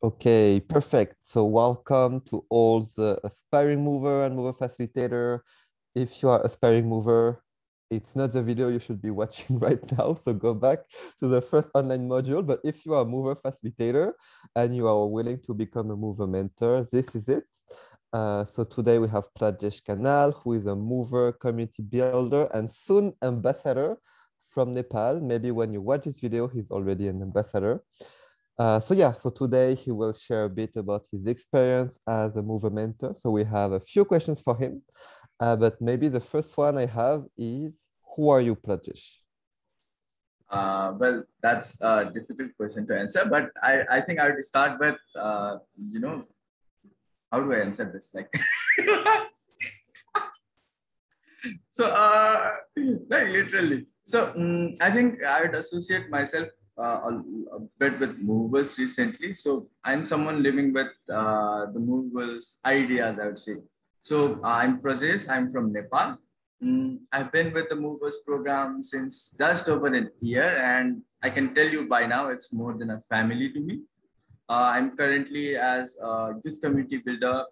Okay, perfect. So welcome to all the aspiring mover and mover facilitator. If you are aspiring mover, it's not the video you should be watching right now. So go back to the first online module. But if you are a mover facilitator and you are willing to become a mover mentor, this is it. So today we have Prajesh Khanal, who is a mover, community builder, and soon ambassador from Nepal. Maybe when you watch this video, he's already an ambassador. So today he will share a bit about his experience as a mover mentor. So we have a few questions for him, but maybe the first one I have is, who are you, Prajesh? Well, that's a difficult question to answer, but I think I would start with, how do I answer this? Like, so, like literally. So, I think I would associate myself a bit with movers recently. So, I'm someone living with the movers ideas, I would say. So, I'm Prajesh, I'm from Nepal. I've been with the movers program since just over a year, and I can tell you by now it's more than a family to me. I'm currently as a youth community builder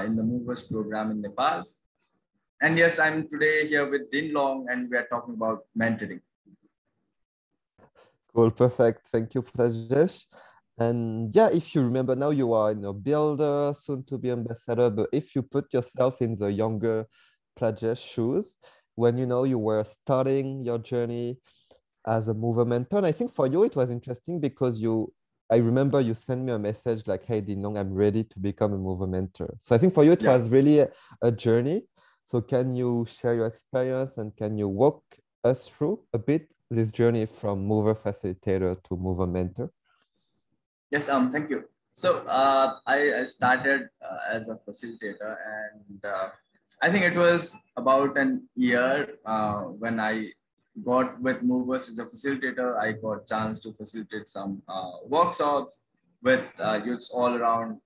in the movers program in Nepal. And yes, I'm today here with Din Long, and we are talking about mentoring. Cool, perfect. Thank you, Prajesh. And yeah, if you remember now, you are a builder, soon to be ambassador. But if you put yourself in the younger Prajesh shoes, when you were starting your journey as a mover mentor. And I think for you, it was interesting because I remember you sent me a message like, hey, Dinong, I'm ready to become a mover mentor. So I think for you, it Yeah. was really a journey. So can you share your experience and can you walk us through a bit this journey from mover facilitator to mover mentor? Yes. Thank you. So I started as a facilitator, and I think it was about an year when I got with movers as a facilitator. I got chance to facilitate some workshops with youths all around.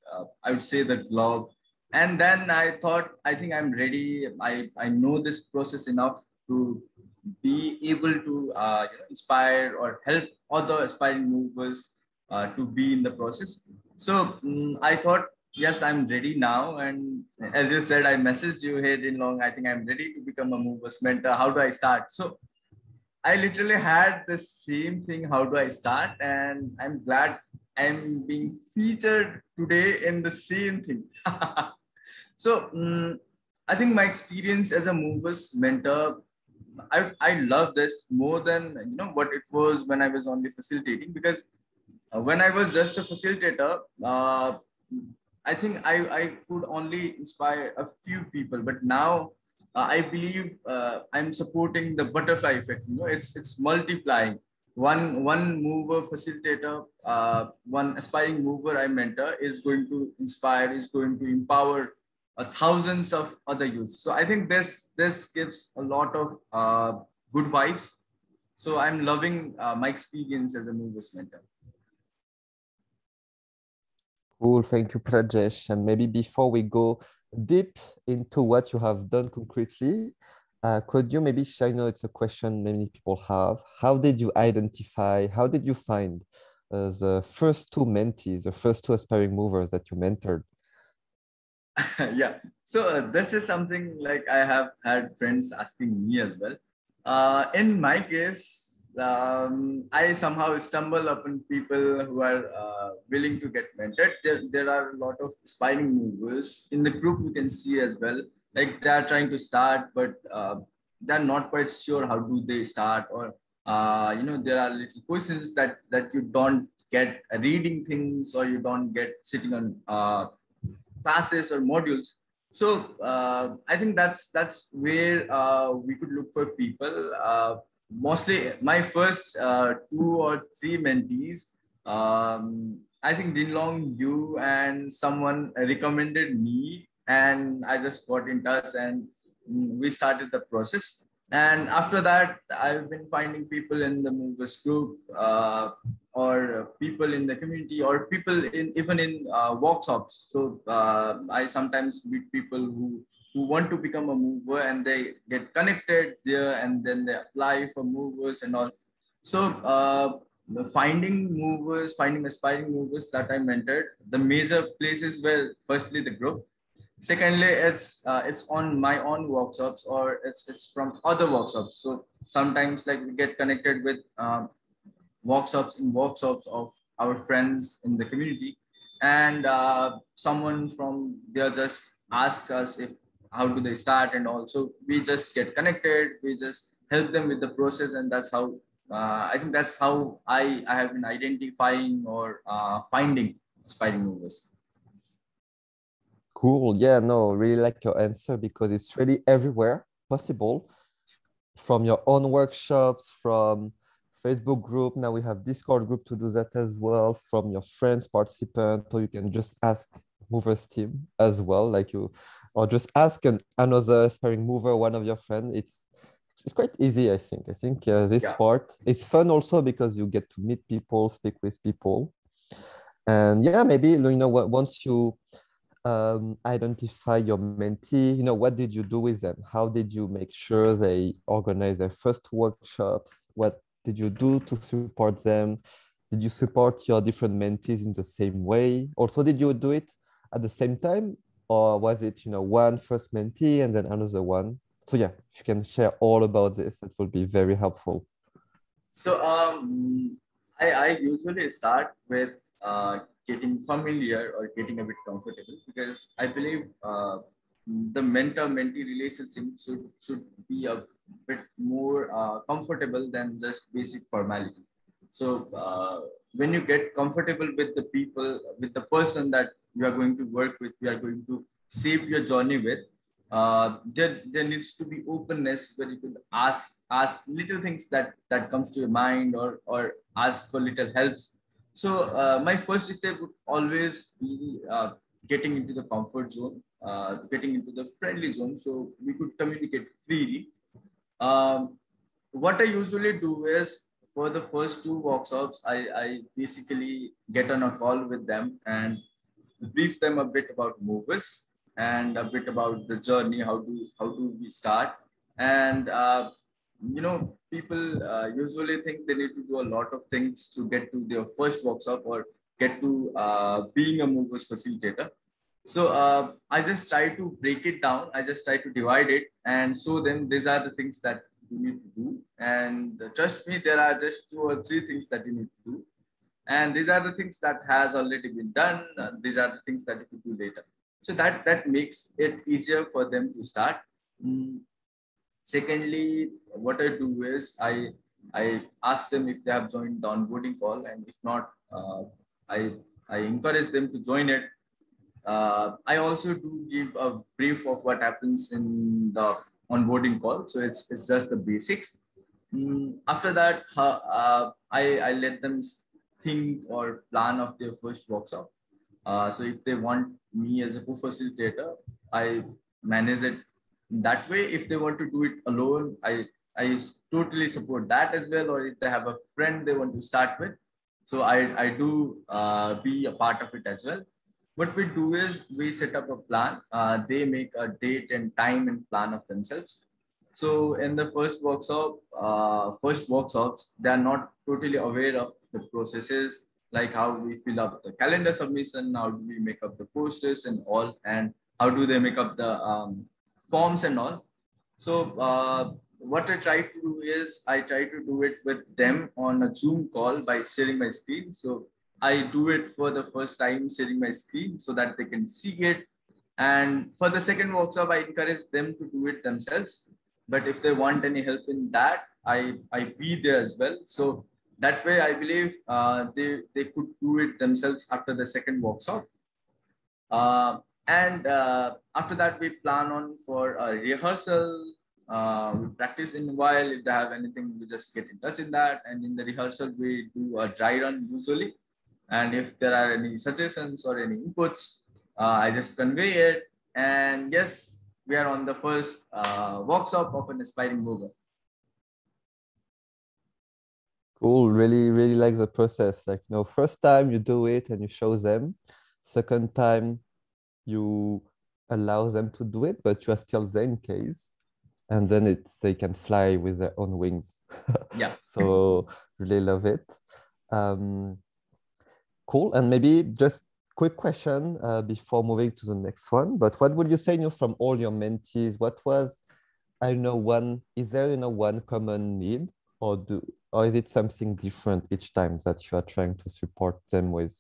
I would say the globe. And then I thought, I think I'm ready. I know this process enough to be able to inspire or help other aspiring movers to be in the process. So I thought, yes, I'm ready now. And as you said, I messaged you, hey, Din Long, I think I'm ready to become a movers mentor. How do I start? So I literally had the same thing. How do I start? And I'm glad I'm being featured today in the same thing. So I think my experience as a movers mentor, I love this more than what it was when I was only facilitating, because when I was just a facilitator, I think I could only inspire a few people. But now I believe I'm supporting the butterfly effect. It's multiplying. One mover facilitator, one aspiring mover I mentor is going to inspire, is going to empower thousands of other youths. So I think this gives a lot of good vibes. So I'm loving my experience as a movers mentor. Cool, thank you, Prajesh. And maybe before we go deep into what you have done concretely, could you maybe share, it's a question many people have. How did you identify, how did you find the first two mentees, the first two aspiring movers that you mentored? Yeah. So this is something like I have had friends asking me as well. In my case, I somehow stumble upon people who are willing to get mentored. There are a lot of aspiring movers in the group. You can see as well, like they are trying to start, but they're not quite sure how do they start, or there are little questions that you don't get reading things, or you don't get sitting on classes or modules. So I think that's where we could look for people. Mostly, my first two or three mentees. I think Dinlong, you and someone recommended me, and I just got in touch, and we started the process. And after that, I've been finding people in the movers group, or people in the community, or people in even in workshops. So I sometimes meet people who want to become a mover, and they get connected there, and then they apply for movers and all. So finding aspiring movers that I mentored, the major places were firstly the group. Secondly, it's on my own workshops, or it's from other workshops. So sometimes like we get connected with workshops of our friends in the community, and someone from there just asked us if how do they start, and also we just get connected, we just help them with the process, and that's how I think that's how I have been identifying or finding aspiring movers. Cool. Yeah, no, really like your answer because it's really everywhere possible. From your own workshops, from Facebook group. Now we have Discord group to do that as well. From your friends, participant, or you can just ask movers team as well, like you, or just ask another aspiring mover, one of your friends. It's quite easy, I think. I think this Yeah. part is fun also because you get to meet people, speak with people, and yeah, maybe once you identify your mentee, what did you do with them? How did you make sure they organize their first workshops? What did you do to support them? Did you support your different mentees in the same way? Also, did you do it at the same time? Or was it, one first mentee and then another one? So yeah, if you can share all about this, that will be very helpful. So I usually start with getting familiar or getting a bit comfortable, because I believe the mentor-mentee relationship should be a bit more comfortable than just basic formality. So when you get comfortable with the people, with the person that you are going to work with, you are going to shape your journey with, there needs to be openness where you could ask little things that comes to your mind, or ask for little helps. So my first step would always be getting into the comfort zone, getting into the friendly zone, so we could communicate freely. What I usually do is, for the first two workshops, I basically get on a call with them and brief them a bit about movers and a bit about the journey, how do we start. And people usually think they need to do a lot of things to get to their first workshop or get to being a movers facilitator. So I just try to break it down. I just try to divide it and show them these are the things that you need to do. And trust me, there are just two or three things that you need to do. And these are the things that has already been done. These are the things that you could do later. So that makes it easier for them to start. Mm. Secondly, what I do is I ask them if they have joined the onboarding call, and if not, I I encourage them to join it. I also do give a brief of what happens in the onboarding call. So it's just the basics. After that, I let them think or plan of their first workshop. So if they want me as a co-facilitator, I manage it that way. If they want to do it alone, I totally support that as well. Or if they have a friend they want to start with, so I do be a part of it as well. What we do is we set up a plan. They make a date and time and plan of themselves. So in the first workshops, they are not totally aware of the processes, like how we fill up the calendar submission, how do we make up the posters and all, and how do they make up the forms and all. So what I try to do is I try to do it with them on a Zoom call by sharing my screen. So I do it for the first time, sharing my screen so that they can see it. And for the second workshop, I encourage them to do it themselves. But if they want any help in that, I be there as well. So that way, I believe they could do it themselves after the second workshop. And after that, we plan on for a rehearsal. We practice in a while. If they have anything, we just get in touch in that. And in the rehearsal, we do a dry run usually. And if there are any suggestions or any inputs, I just convey it. And yes, we are on the first workshop of an aspiring mover. Cool. Really, really like the process. Like, first time you do it and you show them. Second time you allow them to do it, but you are still there in case. And then they can fly with their own wings. Yeah. So really love it. Um, cool. And maybe just quick question before moving to the next one. But what would you say, from all your mentees, what was, I don't know, is there, one common need, or is it something different each time that you are trying to support them with?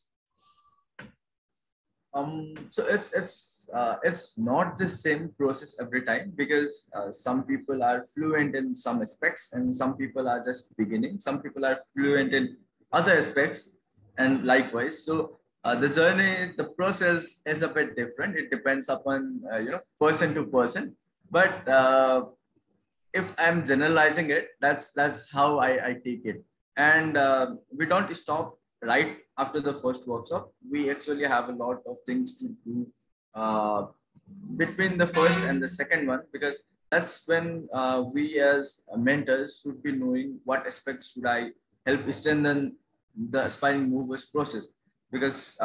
So it's not the same process every time, because some people are fluent in some aspects and some people are just beginning. Some people are fluent in other aspects, and likewise. So the process is a bit different. It depends upon person to person. But if I'm generalizing it, that's how I take it. And we don't stop right after the first workshop. We actually have a lot of things to do uh, between the first and the second one, because that's when we as mentors should be knowing what aspects should I help strengthen the aspiring movers process. Because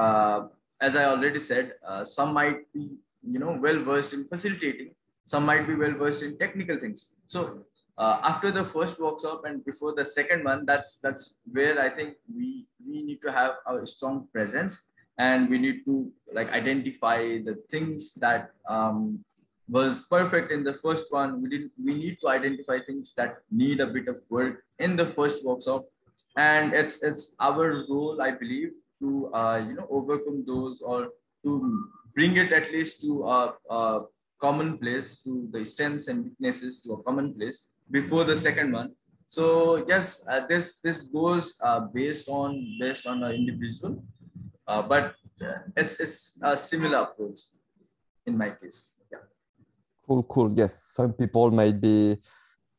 as I already said, some might be well versed in facilitating, some might be well versed in technical things. So after the first workshop and before the second one, that's where I think we need to have a strong presence, and we need to like identify the things that was perfect in the first one. We need to identify things that need a bit of work in the first workshop, and it's our role, I believe, to overcome those, or to bring it at least to a common place, to the strengths and weaknesses to a common place before the second one. So yes, this goes based on an individual, but it's a similar approach in my case. Yeah. Cool, cool. Yes, some people might be,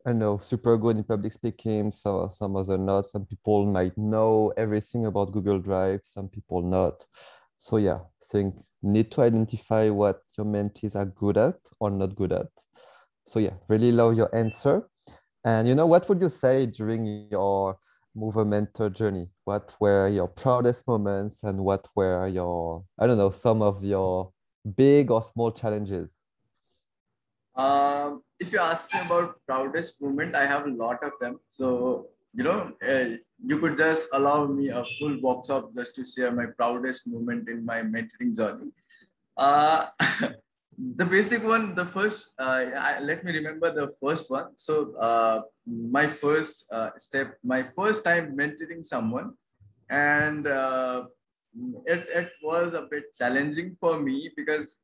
I don't know, super good in public speaking, so some other not. Some people might know everything about Google Drive, some people not. So yeah, I think need to identify what your mentees are good at or not good at. So yeah, really love your answer. And what would you say during your mover mentor journey? What were your proudest moments and what were your, I don't know, some of your big or small challenges? If you ask me about proudest moment, I have a lot of them. So, you could just allow me a full workshop just to share my proudest moment in my mentoring journey. Uh, the basic one, the first, let me remember the first one. So, my first step, my first time mentoring someone, and it was a bit challenging for me, because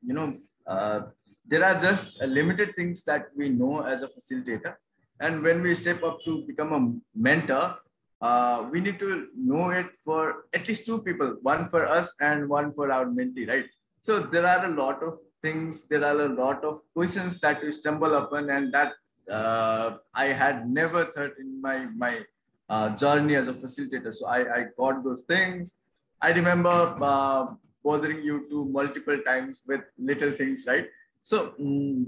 there are just limited things that we know as a facilitator, and when we step up to become a mentor, we need to know it for at least two people, one for us and one for our mentee, right? So there are a lot of things, there are a lot of questions that we stumble upon, and that I had never thought in my journey as a facilitator. So I got those things. I remember bothering you to multiple times with little things, right? So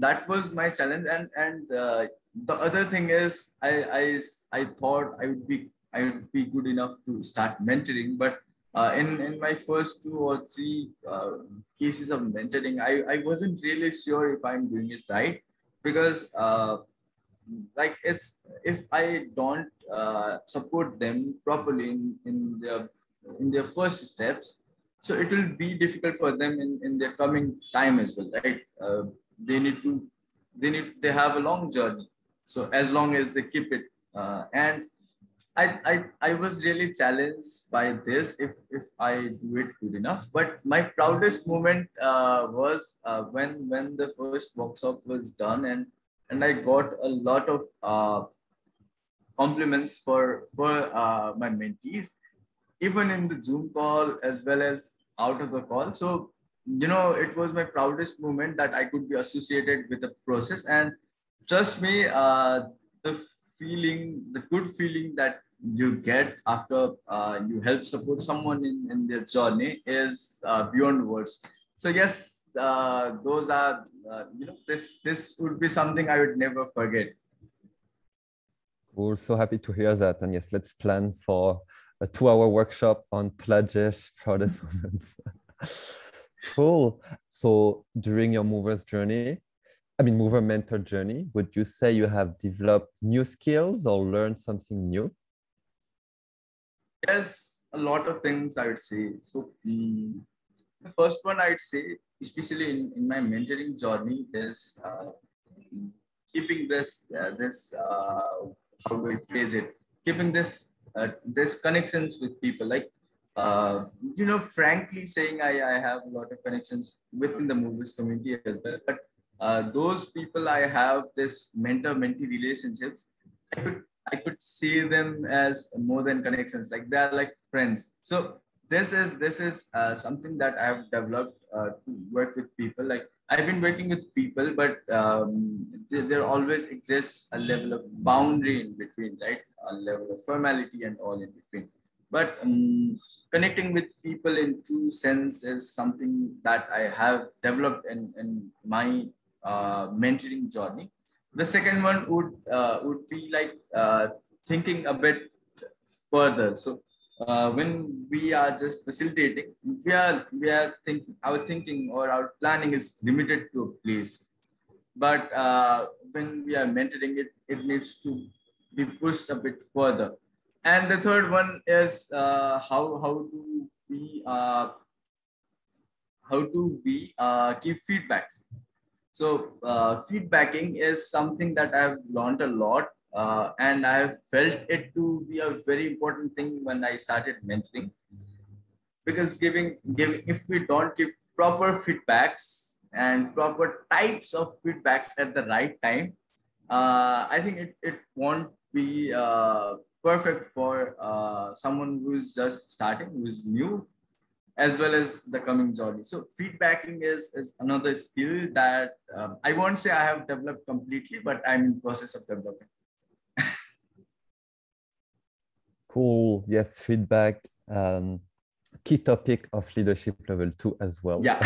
that was my challenge, and the other thing is I thought I would be good enough to start mentoring, but in my first two or three cases of mentoring, I wasn't really sure if I'm doing it right, because like it's if I don't support them properly in their first steps, so it will be difficult for them in their coming time as well, right? They need to they have a long journey, so as long as they keep it, and I was really challenged by this, if I do it good enough. But my proudest moment was when the first workshop was done, and I got a lot of compliments for my mentees, even in the Zoom call as well as out of the call. So it was my proudest moment that I could be associated with the process. And trust me, the the good feeling that you get after you help support someone in their journey is beyond words. So yes, those are this would be something I would never forget. We're so happy to hear that. And yes, let's plan for a 2-hour workshop on Prajesh proudest moments. Cool. So during your mover mentor journey, would you say you have developed new skills or learned something new? Yes, a lot of things I would say. So the first one I'd say, especially in my mentoring journey, is keeping how do I phrase it? Keeping this connections with people. Like frankly saying, I have a lot of connections within the movies community as well. But those people I have this mentor-mentee relationships, I could I could see them as more than connections. Like they are like friends. So this is something that I have developed to work with people. Like I've been working with people, but there always exists a level of boundary in between, right? A level of formality and all in between. But connecting with people in true sense is something that I have developed in my mentoring journey. The second one would be like thinking a bit further. So when we are just facilitating, we are thinking, our thinking or our planning is limited to a place. But when we are mentoring it, it needs to be pushed a bit further. And the third one is how do we give feedbacks. So feedbacking is something that I've learned a lot, and I've felt it to be a very important thing when I started mentoring. Because giving if we don't give proper feedbacks and proper types of feedbacks at the right time, I think it won't be perfect for someone who's just starting, who's new, as well as the coming journey. So feedbacking is another skill that I won't say I have developed completely, but I'm in process of developing. Cool. Yes, feedback. Key topic of leadership level 2 as well. Yeah.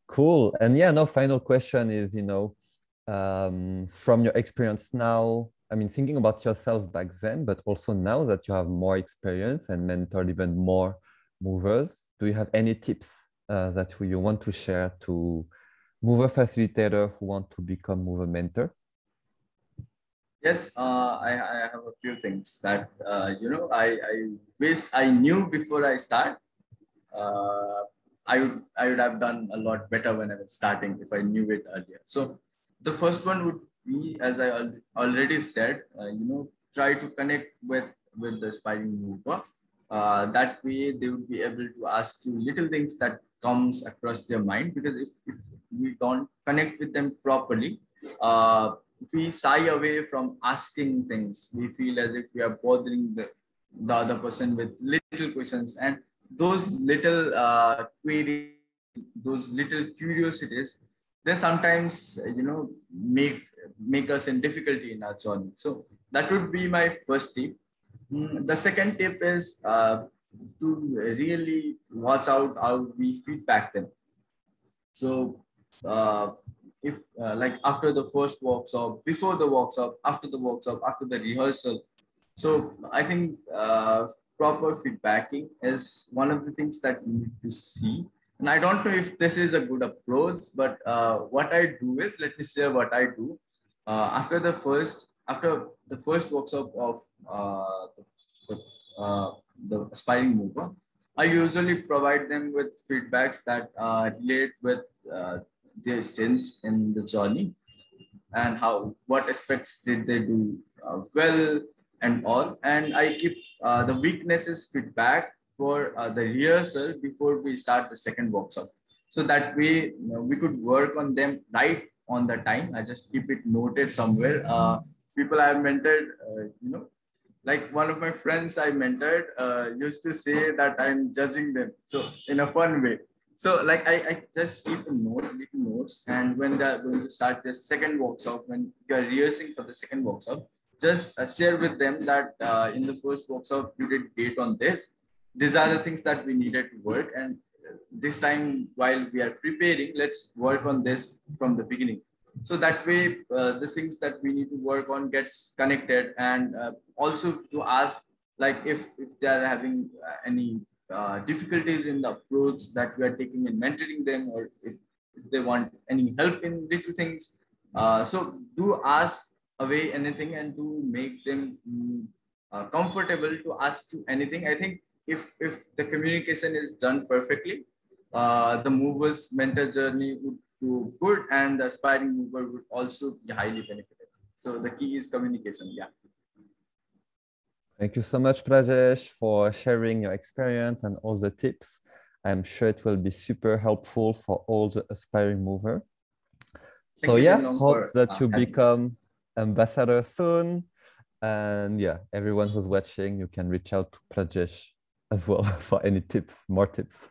Cool. And yeah, no, final question is, from your experience now, I mean, thinking about yourself back then, but also now that you have more experience and mentored even more movers, do you have any tips that you want to share to mover facilitator who want to become mover mentor? Yes, I have a few things that I wished I knew before I start. Uh, I would have done a lot better when I was starting if I knew it earlier. So the first one would be, as I already said, try to connect with the aspiring mover. That way, they would be able to ask you little things that comes across their mind. Because if we don't connect with them properly, we shy away from asking things. We feel as if we are bothering the other person with little questions, and those little queries, those little curiosities, they sometimes make us in difficulty in our journey. So that would be my first tip. The second tip is to really watch out how we feedback them. So if like after the first workshop, before the workshop, after the workshop, after the rehearsal, so I think proper feedbacking is one of the things that we need to see. And I don't know if this is a good approach, but what I do is, let me share what I do. After the first workshop of the, the aspiring mover, I usually provide them with feedbacks that relate with their stints in the journey, and what aspects did they do well and all. And I keep the weaknesses feedback for the rehearsal before we start the second workshop. So that way, we could work on them right on the time. I just keep it noted somewhere. People I have mentored, like one of my friends I mentored used to say that I'm judging them. So in a fun way. So like I just keep little notes, and when they're going to start the second workshop, when you're rehearsing for the second workshop, just share with them that in the first workshop you did great on this. These are the things that we needed to work, and this time while we are preparing, let's work on this from the beginning. So that way, the things that we need to work on gets connected, and also to ask like if they are having any difficulties in the approach that we are taking in mentoring them, or if they want any help in little things. So do ask away anything, and to make them comfortable to ask to anything. I think if the communication is done perfectly, the mover's mentor journey would go good, and the aspiring mover would also be highly benefited. So the key is communication. Yeah. Thank you so much, Prajesh, for sharing your experience and all the tips. I'm sure it will be super helpful for all the aspiring mover. Thank So you, yeah, Jinlong, hope for that you having me. become ambassador soon. And yeah, everyone who's watching, you can reach out to Prajesh as well for any tips, more tips.